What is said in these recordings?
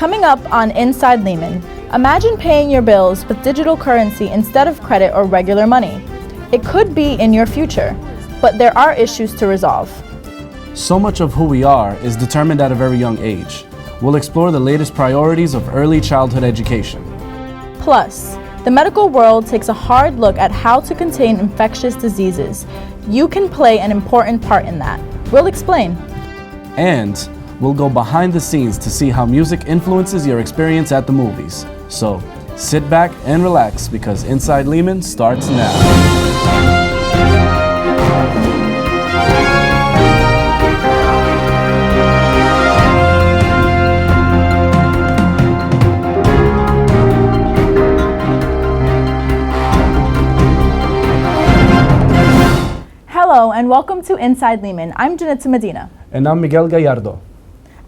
Coming up on Inside Lehman, imagine paying your bills with digital currency instead of credit or regular money. It could be in your future, but there are issues to resolve. So much of who we are is determined at a very young age. We'll explore the latest priorities of early childhood education. Plus, the medical world takes a hard look at how to contain infectious diseases. You can play an important part in that. We'll explain. And we'll go behind the scenes to see how music influences your experience at the movies. So, sit back and relax because Inside Lehman starts now. Hello and welcome to Inside Lehman. I'm Janitza Medina. And I'm Miguel Gallardo.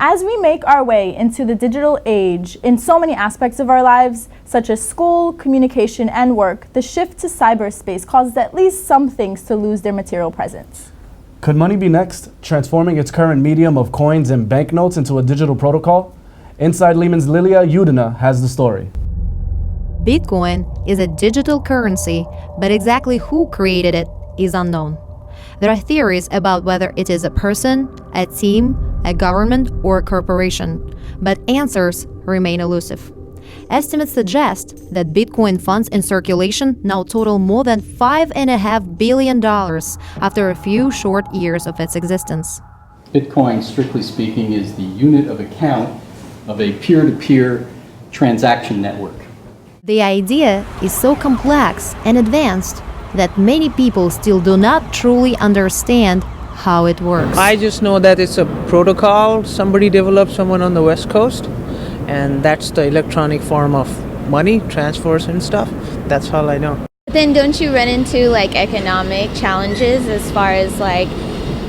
As we make our way into the digital age in so many aspects of our lives, such as school, communication, and work, the shift to cyberspace causes at least some things to lose their material presence. Could money be next, transforming its current medium of coins and banknotes into a digital protocol? Inside Lehman's Lilia Udina has the story. Bitcoin is a digital currency, but exactly who created it is unknown. There are theories about whether it is a person, a team, a government, or a corporation, but answers remain elusive. Estimates suggest that Bitcoin funds in circulation now total more than $5.5 billion after a few short years of its existence. Bitcoin, strictly speaking, is the unit of account of a peer-to-peer transaction network. The idea is so complex and advanced that many people still do not truly understand how it works. I just know that it's a protocol somebody developed, someone on the West Coast, and that's the electronic form of money, transfers and stuff. That's all I know. Then don't you run into like economic challenges as far as like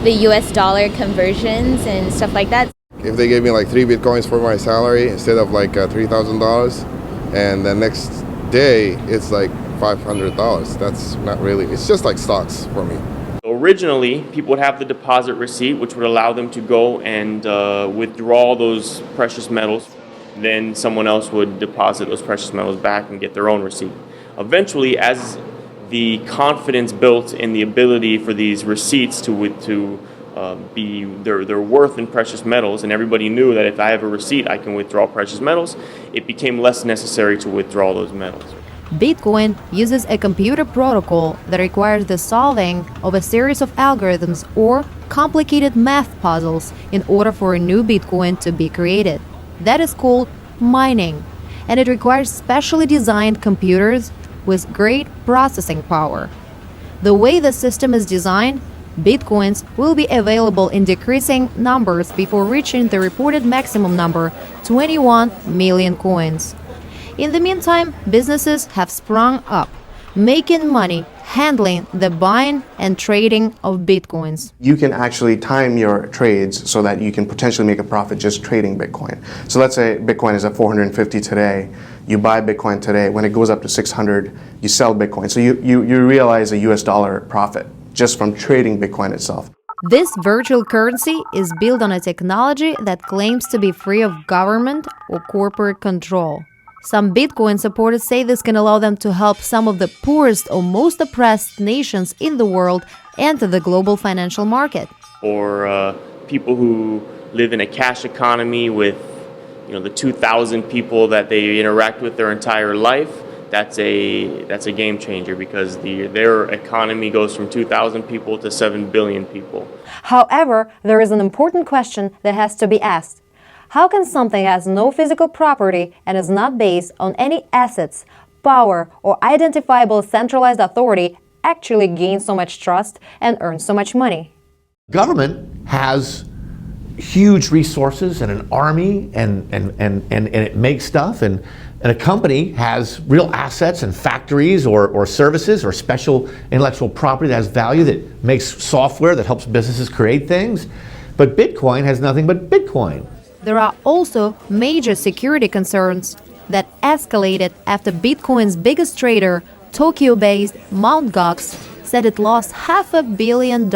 the US dollar conversions and stuff like that? If they gave me like 3 Bitcoins for my salary instead of like $3,000, and the next day it's like $500, that's not really, it's just like stocks for me. Originally, people would have the deposit receipt, which would allow them to go and withdraw those precious metals. Then someone else would deposit those precious metals back and get their own receipt. Eventually, as the confidence built in the ability for these receipts to be their worth in precious metals, and everybody knew that if I have a receipt, I can withdraw precious metals, it became less necessary to withdraw those metals. Bitcoin uses a computer protocol that requires the solving of a series of algorithms or complicated math puzzles in order for a new Bitcoin to be created. That is called mining, and it requires specially designed computers with great processing power. The way the system is designed, Bitcoins will be available in decreasing numbers before reaching the reported maximum number, 21 million coins. In the meantime, businesses have sprung up, making money handling the buying and trading of Bitcoins. You can actually time your trades so that you can potentially make a profit just trading Bitcoin. So let's say Bitcoin is at 450 today. You buy Bitcoin today. When it goes up to 600, you sell Bitcoin. So you realize a US dollar profit just from trading Bitcoin itself. This virtual currency is built on a technology that claims to be free of government or corporate control. Some Bitcoin supporters say this can allow them to help some of the poorest or most oppressed nations in the world enter the global financial market. Or people who live in a cash economy with, the 2,000 people that they interact with their entire life. That's a game changer because their economy goes from 2,000 people to 7 billion people. However, there is an important question that has to be asked. How can something that has no physical property and is not based on any assets, power, or identifiable centralized authority actually gain so much trust and earn so much money? Government has huge resources and an army and it makes stuff, and a company has real assets and factories or services or special intellectual property that has value that makes software that helps businesses create things. But Bitcoin has nothing but Bitcoin. There are also major security concerns that escalated after Bitcoin's biggest trader, Tokyo-based Mt. Gox, said it lost $500 million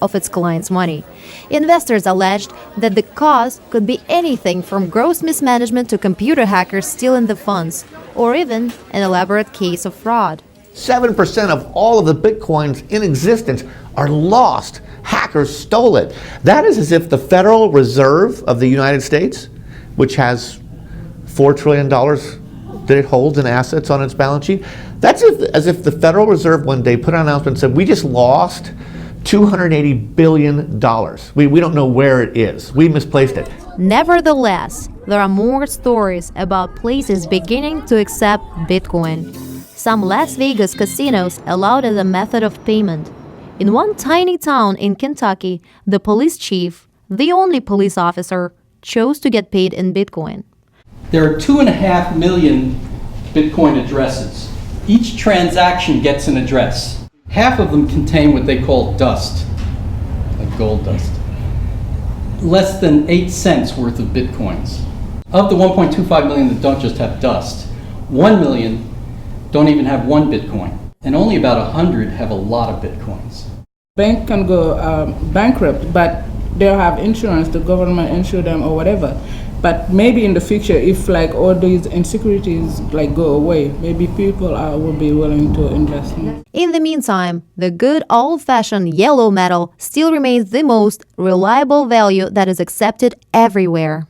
of its clients' money. Investors alleged that the cause could be anything from gross mismanagement to computer hackers stealing the funds, or even an elaborate case of fraud. 7% of all of the Bitcoins in existence are lost. Hackers stole it. That is as if the Federal Reserve of the United States, which has $4 trillion that it holds in assets on its balance sheet, that's as if the Federal Reserve one day put out an announcement and said, we just lost $280 billion. We don't know where it is. We misplaced it. Nevertheless, there are more stories about places beginning to accept Bitcoin. Some Las Vegas casinos allow it as a method of payment. In one tiny town in Kentucky, the police chief, the only police officer, chose to get paid in Bitcoin. There are 2.5 million Bitcoin addresses. Each transaction gets an address. Half of them contain what they call dust, like gold dust. Less than 8 cents worth of Bitcoins. Of the 1.25 million that don't just have dust, 1 million don't even have one Bitcoin. And only about 100 have a lot of Bitcoins. Bank can go bankrupt, but they'll have insurance, the government insure them or whatever. But maybe in the future, if like all these insecurities like go away, maybe people will be willing to invest more. In the meantime, the good old-fashioned yellow metal still remains the most reliable value that is accepted everywhere.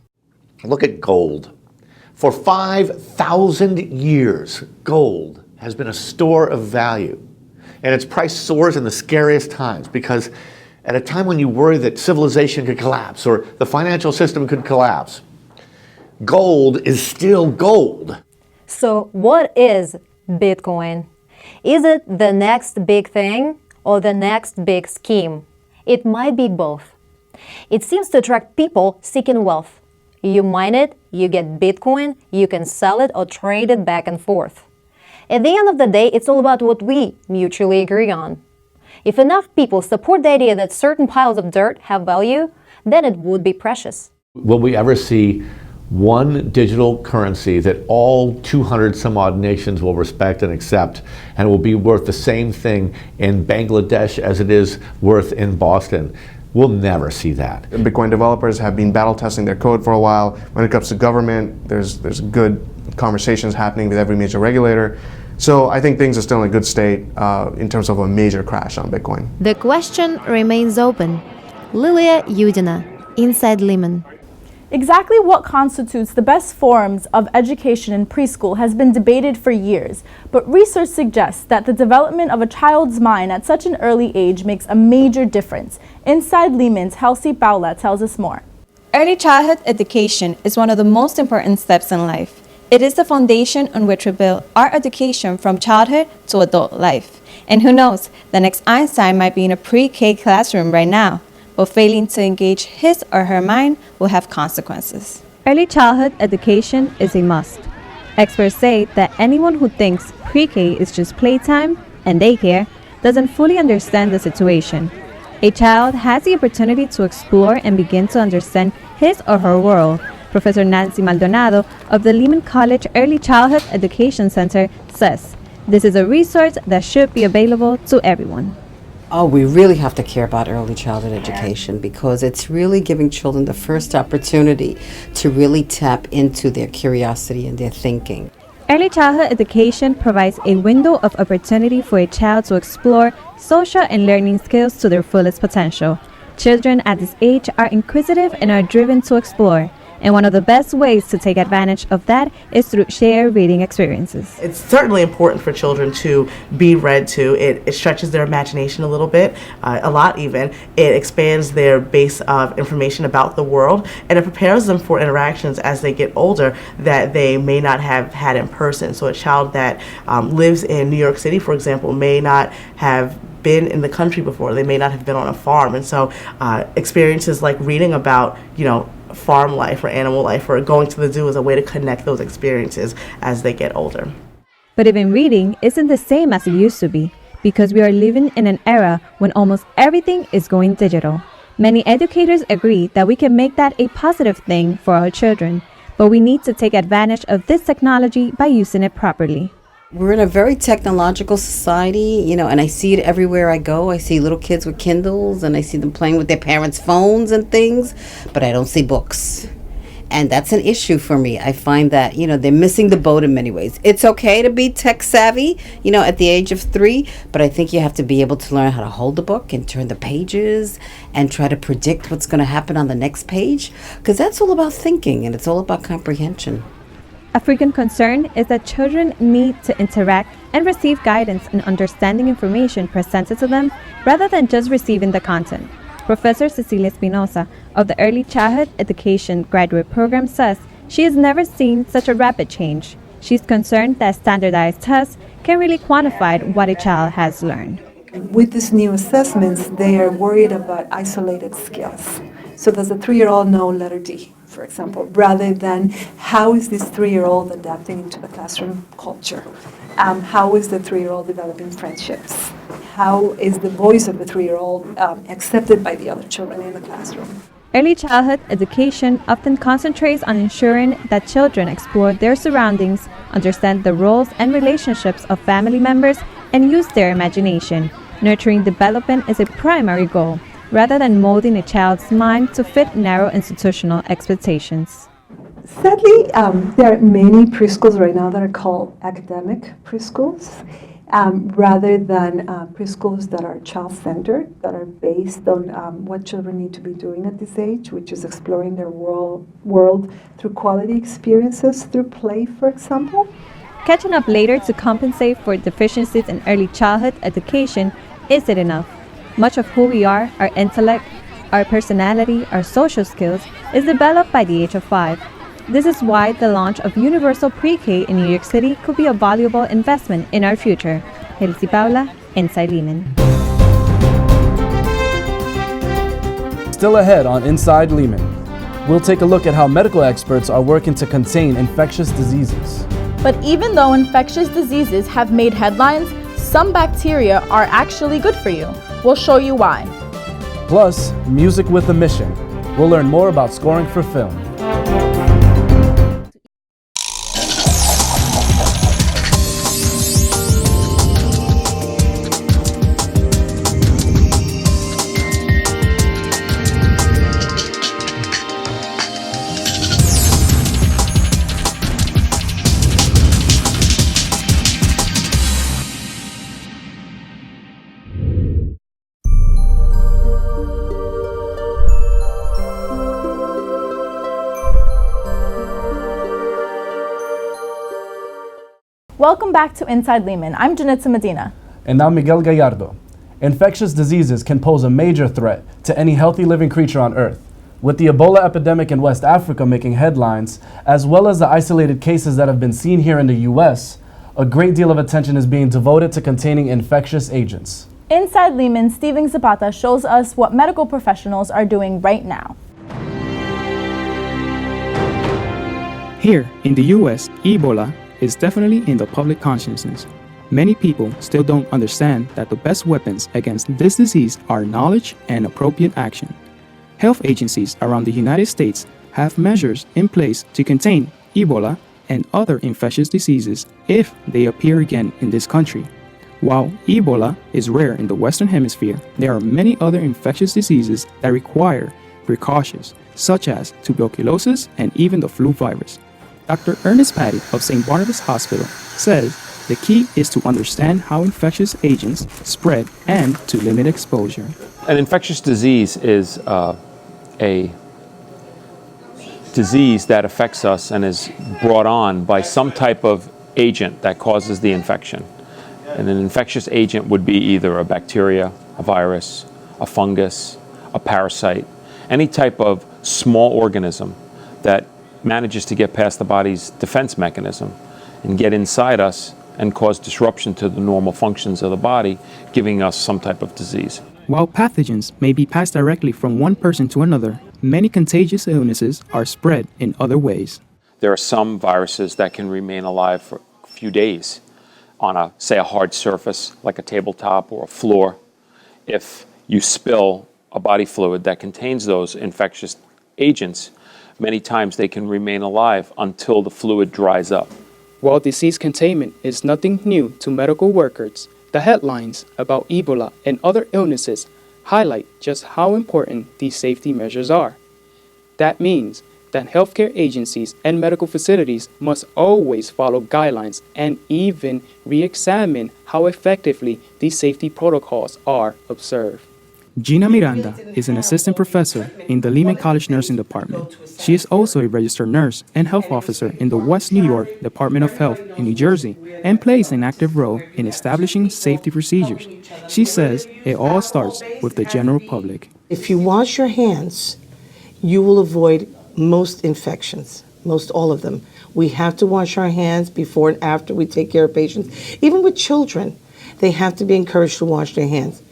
Look at gold. For 5,000 years, gold has been a store of value. And its price soars in the scariest times because at a time when you worry that civilization could collapse or the financial system could collapse, gold is still gold. So what is Bitcoin? Is it the next big thing or the next big scheme? It might be both. It seems to attract people seeking wealth. You mine it, you get Bitcoin, you can sell it or trade it back and forth. At the end of the day, it's all about what we mutually agree on. If enough people support the idea that certain piles of dirt have value, then it would be precious. Will we ever see one digital currency that all 200 some odd nations will respect and accept and will be worth the same thing in Bangladesh as it is worth in Boston? We'll never see that. Bitcoin developers have been battle testing their code for a while. When it comes to government, there's good conversations happening with every major regulator. So I think things are still in a good state in terms of a major crash on Bitcoin. The question remains open. Lilia Yudina, Inside Lehman. Exactly what constitutes the best forms of education in preschool has been debated for years, but research suggests that the development of a child's mind at such an early age makes a major difference. Inside Lehman's Helsi Paula tells us more. Early childhood education is one of the most important steps in life. It is the foundation on which we build our education from childhood to adult life. And who knows, the next Einstein might be in a pre-K classroom right now. But failing to engage his or her mind will have consequences. Early childhood education is a must. Experts say that anyone who thinks pre-K is just playtime and daycare doesn't fully understand the situation. A child has the opportunity to explore and begin to understand his or her world. Professor Nancy Maldonado of the Lehman College Early Childhood Education Center says this is a resource that should be available to everyone. Oh, we really have to care about early childhood education because it's really giving children the first opportunity to really tap into their curiosity and their thinking. Early childhood education provides a window of opportunity for a child to explore social and learning skills to their fullest potential. Children at this age are inquisitive and are driven to explore. And one of the best ways to take advantage of that is through shared reading experiences. It's certainly important for children to be read to. It stretches their imagination a little bit, a lot even. It expands their base of information about the world, and it prepares them for interactions as they get older that they may not have had in person. So a child that lives in New York City, for example, may not have been in the country before. They may not have been on a farm. And so experiences like reading about, farm life or animal life or going to the zoo is a way to connect those experiences as they get older. But even reading isn't the same as it used to be because we are living in an era when almost everything is going digital. Many educators agree that we can make that a positive thing for our children, but we need to take advantage of this technology by using it properly. We're in a very technological society, and I see it everywhere I go. I see little kids with Kindles and I see them playing with their parents' phones and things, but I don't see books. And that's an issue for me. I find that, they're missing the boat in many ways. It's okay to be tech savvy, at the age of 3, but I think you have to be able to learn how to hold the book and turn the pages and try to predict what's going to happen on the next page, because that's all about thinking and it's all about comprehension. A frequent concern is that children need to interact and receive guidance in understanding information presented to them rather than just receiving the content. Professor Cecilia Espinosa of the Early Childhood Education Graduate Program says she has never seen such a rapid change. She's concerned that standardized tests can really quantify what a child has learned. With these new assessments, they are worried about isolated skills. So does a 3-year-old know letter D, for example, rather than how is this 3-year-old adapting into the classroom culture? How is the 3-year-old developing friendships? How is the voice of the 3-year-old accepted by the other children in the classroom? Early childhood education often concentrates on ensuring that children explore their surroundings, understand the roles and relationships of family members, and use their imagination. Nurturing development is a primary goal, rather than molding a child's mind to fit narrow institutional expectations. Sadly, there are many preschools right now that are called academic preschools, rather than preschools that are child-centered, that are based on what children need to be doing at this age, which is exploring their world through quality experiences, through play, for example. Catching up later to compensate for deficiencies in early childhood education isn't enough. Much of who we are, our intellect, our personality, our social skills, is developed by the age of 5. This is why the launch of universal pre-K in New York City could be a valuable investment in our future. Elsie Paula, Inside Lehman. Still ahead on Inside Lehman, we'll take a look at how medical experts are working to contain infectious diseases. But even though infectious diseases have made headlines, some bacteria are actually good for you. We'll show you why. Plus, music with a mission. We'll learn more about scoring for film. Welcome back to Inside Lehman. I'm Janitza Medina. And I'm Miguel Gallardo. Infectious diseases can pose a major threat to any healthy living creature on Earth. With the Ebola epidemic in West Africa making headlines, as well as the isolated cases that have been seen here in the US, a great deal of attention is being devoted to containing infectious agents. Inside Lehman, Steven Zapata shows us what medical professionals are doing right now. Here in the US, Ebola is definitely in the public consciousness. Many people still don't understand that the best weapons against this disease are knowledge and appropriate action. Health agencies around the United States have measures in place to contain Ebola and other infectious diseases if they appear again in this country. While Ebola is rare in the Western Hemisphere, there are many other infectious diseases that require precautions, such as tuberculosis and even the flu virus. Dr. Ernest Patty of St. Barnabas Hospital says the key is to understand how infectious agents spread and to limit exposure. An infectious disease is a disease that affects us and is brought on by some type of agent that causes the infection. And an infectious agent would be either a bacteria, a virus, a fungus, a parasite, any type of small organism that manages to get past the body's defense mechanism and get inside us and cause disruption to the normal functions of the body, giving us some type of disease. While pathogens may be passed directly from one person to another, many contagious illnesses are spread in other ways. There are some viruses that can remain alive for a few days on say a hard surface like a tabletop or a floor. If you spill a body fluid that contains those infectious agents, many times they can remain alive until the fluid dries up. While disease containment is nothing new to medical workers, the headlines about Ebola and other illnesses highlight just how important these safety measures are. That means that healthcare agencies and medical facilities must always follow guidelines and even re-examine how effectively these safety protocols are observed. Gina Miranda is an assistant professor in the Lehman College Nursing Department. She is also a registered nurse and health officer in the West New York Department of Health in New Jersey and plays an active role in establishing safety procedures. She says it all starts with the general public. If you wash your hands, you will avoid most infections, most all of them. We have to wash our hands before and after we take care of patients. Even with children, they have to be encouraged to wash their hands.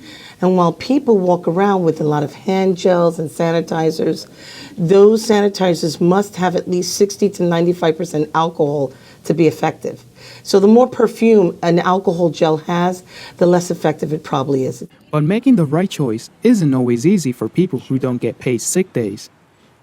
And while people walk around with a lot of hand gels and sanitizers, those sanitizers must have at least 60 to 95% alcohol to be effective. So the more perfume an alcohol gel has, the less effective it probably is. But making the right choice isn't always easy for people who don't get paid sick days.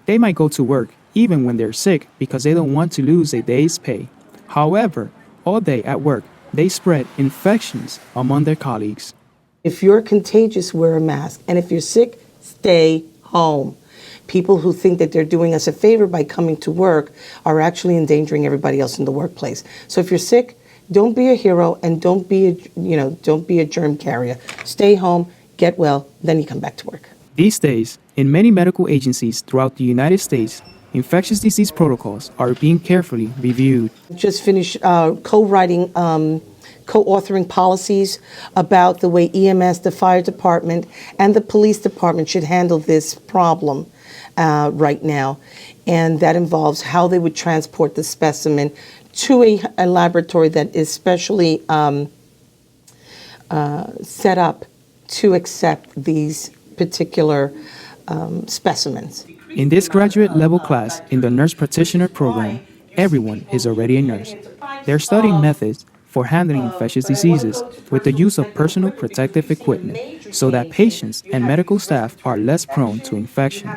They might go to work even when they're sick because they don't want to lose a day's pay. However, all day at work, they spread infections among their colleagues. If you're contagious, wear a mask. And if you're sick, stay home. People who think that they're doing us a favor by coming to work are actually endangering everybody else in the workplace. So if you're sick, don't be a hero and don't be a germ carrier. Stay home, get well, then you come back to work. These days, in many medical agencies throughout the United States, infectious disease protocols are being carefully reviewed. Just finished co-authoring policies about the way EMS, the fire department, and the police department should handle this problem right now. And that involves how they would transport the specimen to a laboratory that is specially set up to accept these particular specimens. In this graduate level class in the nurse practitioner program, everyone is already a nurse. They're studying methods for handling infectious diseases with the use of personal protective equipment so that patients and medical staff are less prone to infection.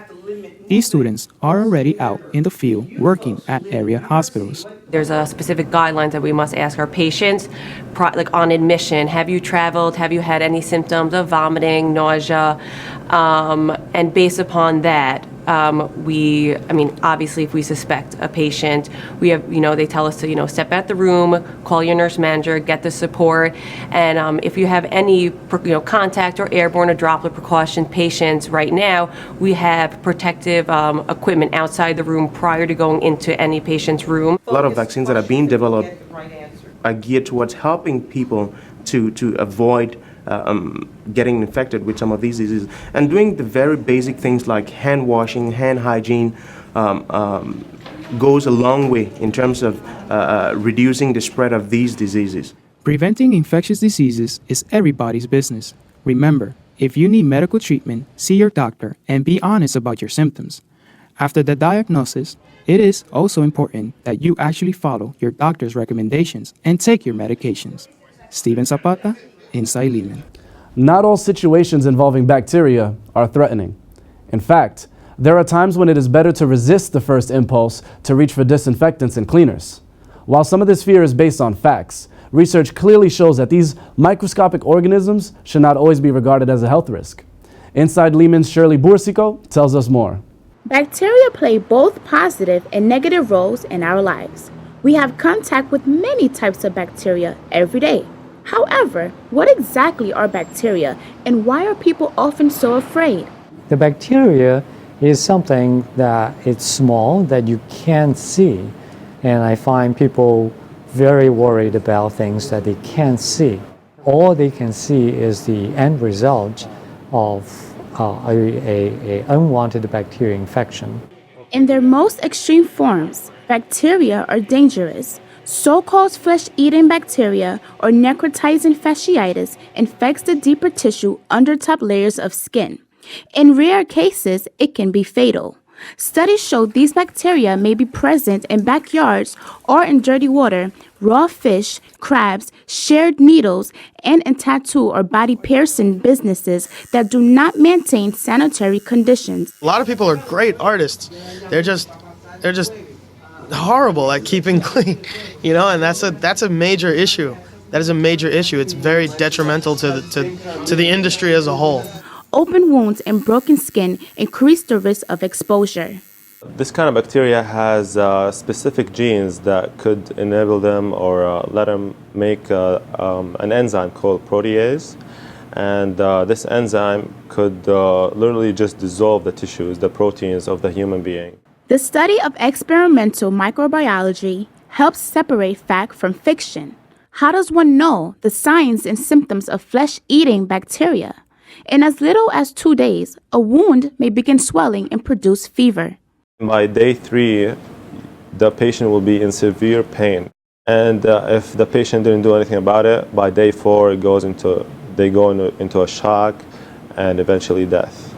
These students are already out in the field working at area hospitals. There's a specific guidelines that we must ask our patients, like on admission. Have you traveled? Have you had any symptoms of vomiting, nausea? And based upon that, obviously, if we suspect a patient, we have, they tell us to, step out the room, call your nurse manager, get the support, and if you have any, contact or airborne or droplet precaution patients right now, we have protective equipment outside the room prior to going into any patient's room. A lot of vaccines that are being developed are geared towards helping people to avoid getting infected with some of these diseases, and doing the very basic things like hand washing, hand hygiene goes a long way in terms of reducing the spread of these diseases. Preventing infectious diseases is everybody's business. Remember, if you need medical treatment, see your doctor and be honest about your symptoms. After the diagnosis, it is also important that you actually follow your doctor's recommendations and take your medications. Steven Zapata, Inside Lehman. Not all situations involving bacteria are threatening. In fact, there are times when it is better to resist the first impulse to reach for disinfectants and cleaners. While some of this fear is based on facts, research clearly shows that these microscopic organisms should not always be regarded as a health risk. Inside Lehman's Shirley Bursico tells us more. Bacteria play both positive and negative roles in our lives. We have contact with many types of bacteria every day. However, what exactly are bacteria and why are people often so afraid? The bacteria is something that it's small that you can't see, and I find people very worried about things that they can't see. All they can see is the end result of a unwanted bacteria infection. In their most extreme forms, bacteria are dangerous. So-called flesh-eating bacteria or necrotizing fasciitis infects the deeper tissue under top layers of skin. In rare cases, it can be fatal. Studies show these bacteria may be present in backyards or in dirty water, raw fish, crabs, shared needles, and in tattoo or body-piercing businesses that do not maintain sanitary conditions. A lot of people are great artists. They're just horrible at keeping clean, and that's a major issue. That is a major issue. It's very detrimental to the industry as a whole. Open wounds and broken skin increase the risk of exposure. This kind of bacteria has specific genes that could enable them or let them make an enzyme called protease. And this enzyme could literally just dissolve the tissues, the proteins of the human being. The study of experimental microbiology helps separate fact from fiction. How does one know the signs and symptoms of flesh-eating bacteria? In as little as 2 days, a wound may begin swelling and produce fever. By day 3, the patient will be in severe pain. And if the patient didn't do anything about it, by day 4, they go into a shock and eventually death.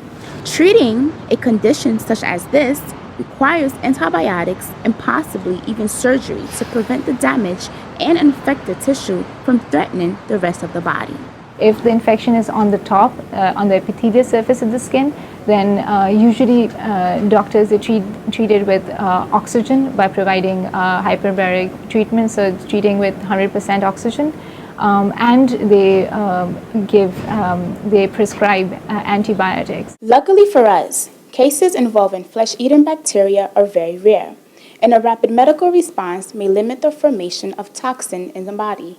Treating a condition such as this requires antibiotics and possibly even surgery to prevent the damage and infected tissue from threatening the rest of the body. If the infection is on the top, on the epithelial surface of the skin, then usually doctors treat it with oxygen by providing hyperbaric treatment, so treating with 100% oxygen, and they prescribe antibiotics. Luckily for us, cases involving flesh-eating bacteria are very rare, and a rapid medical response may limit the formation of toxin in the body.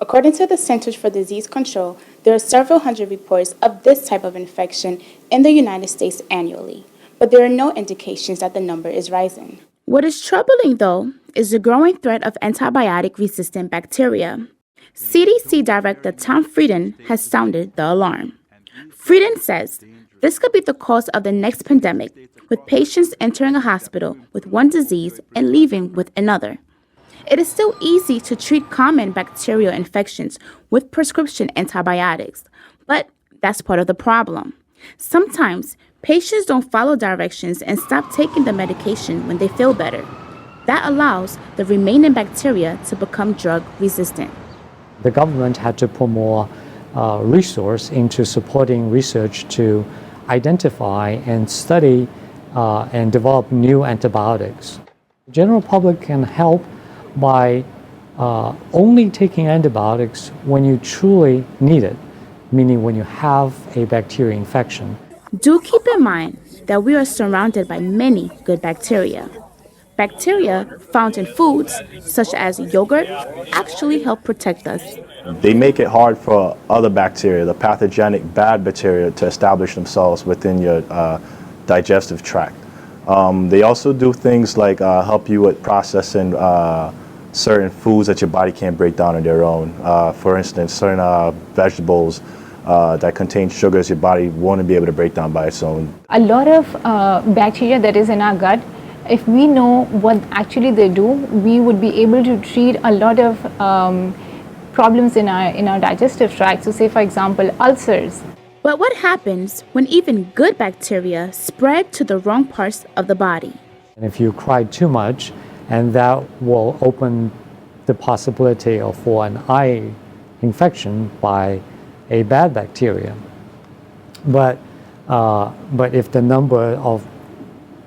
According to the Centers for Disease Control, there are several hundred reports of this type of infection in the United States annually, but there are no indications that the number is rising. What is troubling, though, is the growing threat of antibiotic-resistant bacteria. CDC Director Tom Frieden has sounded the alarm. Frieden says this could be the cause of the next pandemic, with patients entering a hospital with one disease and leaving with another. It is still easy to treat common bacterial infections with prescription antibiotics, but that's part of the problem. Sometimes patients don't follow directions and stop taking the medication when they feel better. That allows the remaining bacteria to become drug resistant. The government had to put more resource into supporting research to identify and study and develop new antibiotics. The general public can help by only taking antibiotics when you truly need it, meaning when you have a bacterial infection. Do keep in mind that we are surrounded by many good bacteria. Bacteria found in foods, such as yogurt, actually help protect us. They make it hard for other bacteria, the pathogenic bad bacteria, to establish themselves within your digestive tract. They also do things like help you with processing certain foods that your body can't break down on their own. For instance, certain vegetables that contain sugars your body won't be able to break down by its own. A lot of bacteria that is in our gut, if we know what actually they do, we would be able to treat a lot of problems in our digestive tract. So say, for example, ulcers. But what happens when even good bacteria spread to the wrong parts of the body? And if you cry too much, and that will open the possibility for an eye infection by a bad bacteria. But if the number of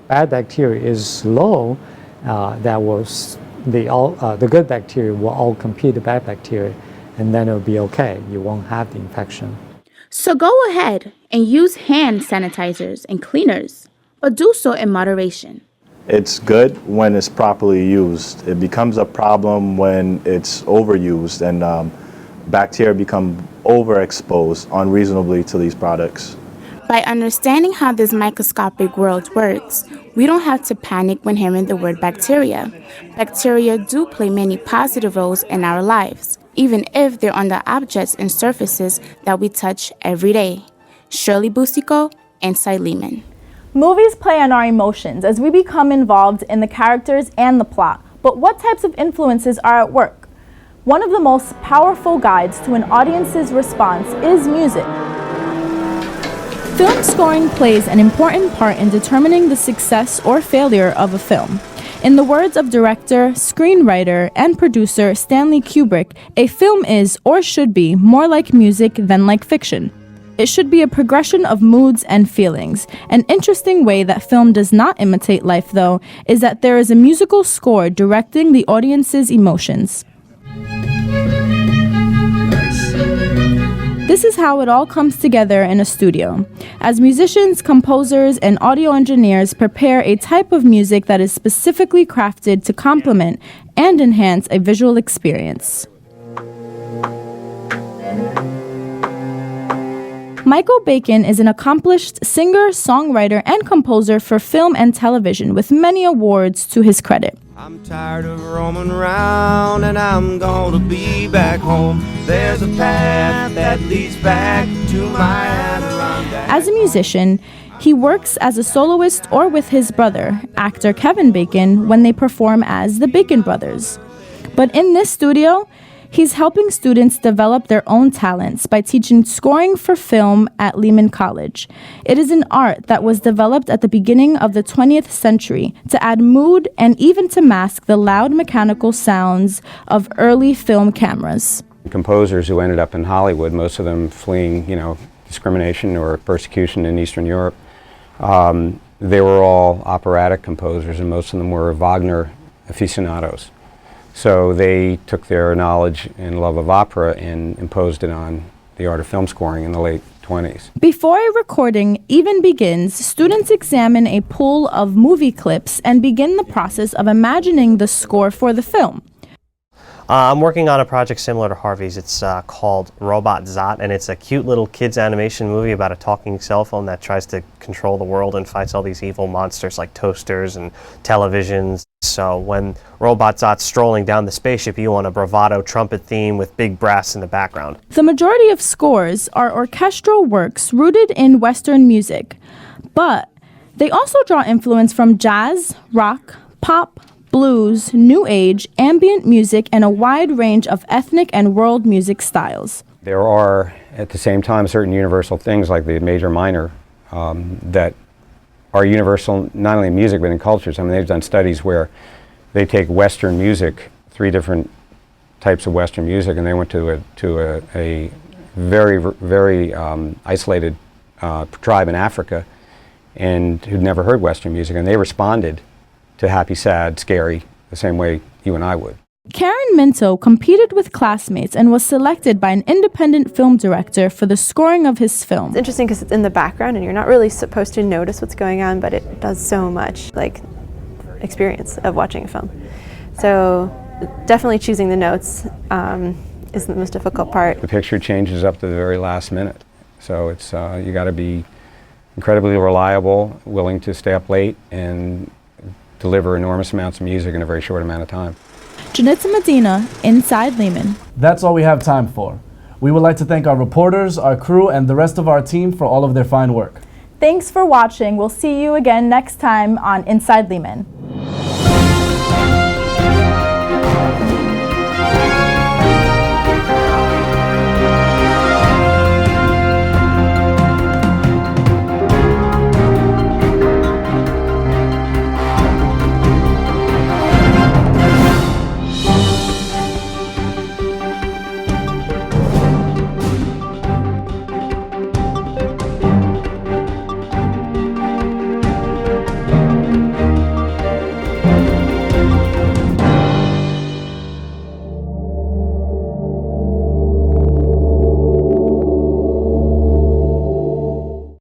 bad bacteria is low, the good bacteria will all compete the bad bacteria, and then it'll be okay. You won't have the infection. So go ahead and use hand sanitizers and cleaners, but do so in moderation. It's good when it's properly used. It becomes a problem when it's overused and bacteria become overexposed unreasonably to these products. By understanding how this microscopic world works, we don't have to panic when hearing the word bacteria. Bacteria do play many positive roles in our lives, even if they're on the objects and surfaces that we touch every day. Shirley Bustico, Inside Lehman. Movies play on our emotions as we become involved in the characters and the plot. But what types of influences are at work? One of the most powerful guides to an audience's response is music. Film scoring plays an important part in determining the success or failure of a film. In the words of director, screenwriter, and producer Stanley Kubrick, a film is, or should be, more like music than like fiction. It should be a progression of moods and feelings. An interesting way that film does not imitate life, though, is that there is a musical score directing the audience's emotions. This is how it all comes together in a studio, as musicians, composers, and audio engineers prepare a type of music that is specifically crafted to complement and enhance a visual experience. Michael Bacon is an accomplished singer, songwriter, and composer for film and television with many awards to his credit. I'm tired of roaming around and I'm gonna be back home. There's a path that leads back to my Adirondack. As a musician, he works as a soloist or with his brother, actor Kevin Bacon, when they perform as the Bacon Brothers. But in this studio, he's helping students develop their own talents by teaching scoring for film at Lehman College. It is an art that was developed at the beginning of the 20th century to add mood and even to mask the loud mechanical sounds of early film cameras. Composers who ended up in Hollywood, most of them fleeing, discrimination or persecution in Eastern Europe, they were all operatic composers, and most of them were Wagner aficionados. So they took their knowledge and love of opera and imposed it on the art of film scoring in the late 20s. Before a recording even begins, students examine a pool of movie clips and begin the process of imagining the score for the film. I'm working on a project similar to Harvey's. It's called Robot Zot, and it's a cute little kids animation movie about a talking cell phone that tries to control the world and fights all these evil monsters like toasters and televisions. So when Robot Zot's strolling down the spaceship, you want a bravado trumpet theme with big brass in the background. The majority of scores are orchestral works rooted in Western music, but they also draw influence from jazz, rock, pop, blues, new age, ambient music, and a wide range of ethnic and world music styles. There are, at the same time, certain universal things like the major minor that are universal not only in music but in cultures. I mean, they've done studies where they take Western music, 3 different types of Western music, and they went to a very isolated tribe in Africa and who'd never heard Western music, and they responded to happy, sad, scary, the same way you and I would. Karen Minto competed with classmates and was selected by an independent film director for the scoring of his film. It's interesting because it's in the background and you're not really supposed to notice what's going on, but it does so much, like, experience of watching a film. So definitely choosing the notes is the most difficult part. The picture changes up to the very last minute, so it's you got to be incredibly reliable, willing to stay up late, and deliver enormous amounts of music in a very short amount of time. Janitza Medina, Inside Lehman. That's all we have time for. We would like to thank our reporters, our crew, and the rest of our team for all of their fine work. Thanks for watching. We'll see you again next time on Inside Lehman.